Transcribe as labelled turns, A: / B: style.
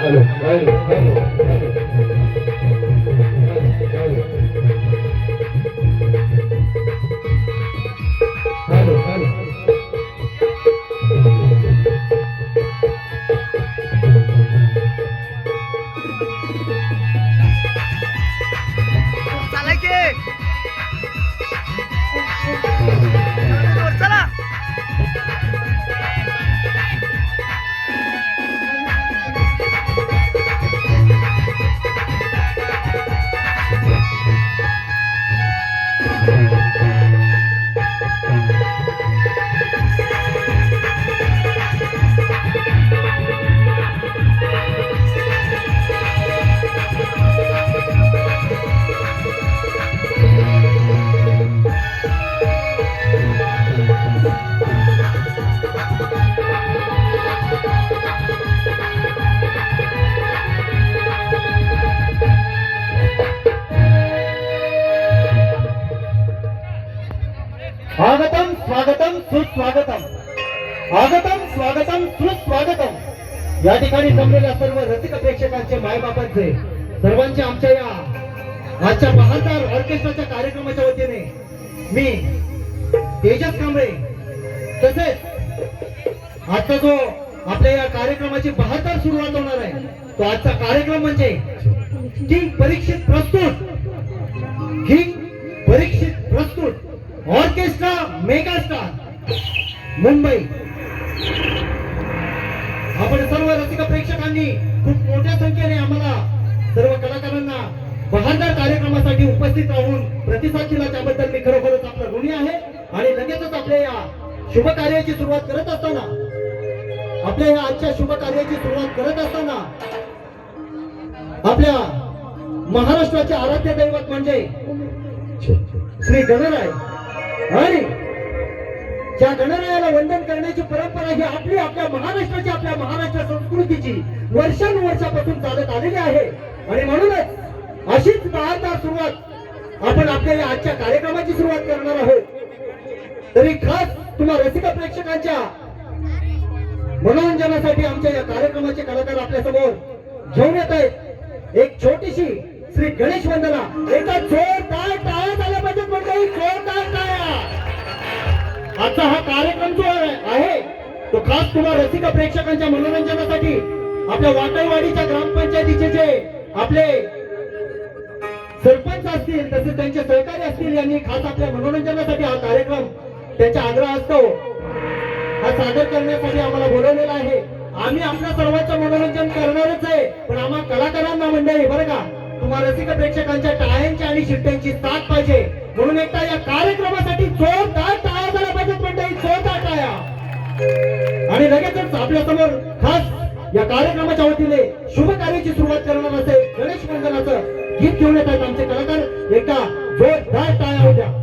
A: Hello hello hello hello hello
B: चला की चला
A: स्वागतम स्वागतम सुस्वागतम स्वागतम स्वागतम सुस्वागतम या ठिकाणी जमलेल्या सर्व रसिक प्रेक्षकांचे मायबापांचे सर्वांचे आमच्या या आजच्या बहादर ऑर्केस्ट्राच्या कार्यक्रमाच्या वतीने मी तेजस कांबळे तसेच आजचा जो आपल्या या कार्यक्रमाची बहादर सुरुवात होणार आहे तो आजचा कार्यक्रम म्हणजे किंग परीक्षित प्रस्तुत किंग परीक्षित प्रस्तुत ऑर्केस्ट्रा मेगास्टार मुंबई। आपण सर्व रसिक प्रेक्षकांनी खूप मोठ्या संख्येने आम्हाला सर्व कलाकारांना बहादर कार्यक्रमासाठी उपस्थित राहून प्रतिसाद दिला त्याबद्दल मी खरोखरच आपला ऋणी आहे। आणि लगेचच आपल्या या शुभ कार्याची सुरुवात करत असताना आपल्या या आजच्या शुभ कार्याची सुरुवात करत असताना आपल्या महाराष्ट्राचे आराध्य दैवत म्हणजे श्री गणराय आणि ज्या गणरायाला वंदन करण्याची परंपरा ही आपल्या महाराष्ट्राची आपल्या महाराष्ट्र संस्कृतीची वर्षानुवर्षापासून चालत आलेली आहे। आणि म्हणूनच अशीच बहादर सुरुवात आपण आपल्या या आजच्या कार्यक्रमाची सुरुवात करणार आहोत। तरी खास तुम्हा रसिक प्रेक्षकांच्या मनोरंजनासाठी आमच्या या कार्यक्रमाचे कलाकार आपल्या समोर घेऊन येत आहेत एक छोटीशी श्री गणेश वंदना। एका जोरदार टाळ्या झाल्या पाहिजेत मंडळी, जोरदार टाळ्या। आजचा हा कार्यक्रम जो आहे तो खास तुम्हा रसिक प्रेक्षकांच्या मनोरंजनासाठी आपल्या वाकळवाडीच्या ग्रामपंचायतीचे जे आपले सरपंच असतील तसेच त्यांचे सहकारी असतील यांनी खास आपल्या मनोरंजनासाठी हा कार्यक्रम त्यांच्या आग्रह असतो हा सादर करण्यासाठी आम्हाला बोलवलेला आहे। आम्ही आपल्या सर्वांचं मनोरंजन करणारच आहे पण आम्हा कलाकारांना मंडळी बरं का तुम्हा रसिक प्रेक्षकांच्या टाळ्यांची आणि शिट्ट्यांची साथ पाहिजे म्हणून एकदा या कार्यक्रमासाठी जोरदार टाळ्या झाल्या पाहिजेत मंडळी, जोरदार टाळ्या। आणि लगेचच आपल्या समोर खास या कार्यक्रमाच्या वतीने शुभ कार्याची सुरुवात करणार असे गणेश वंदनाचं गीत घेऊन येत आहेत आमचे कलाकार। एकदा जोरदार टाळ्या होत्या।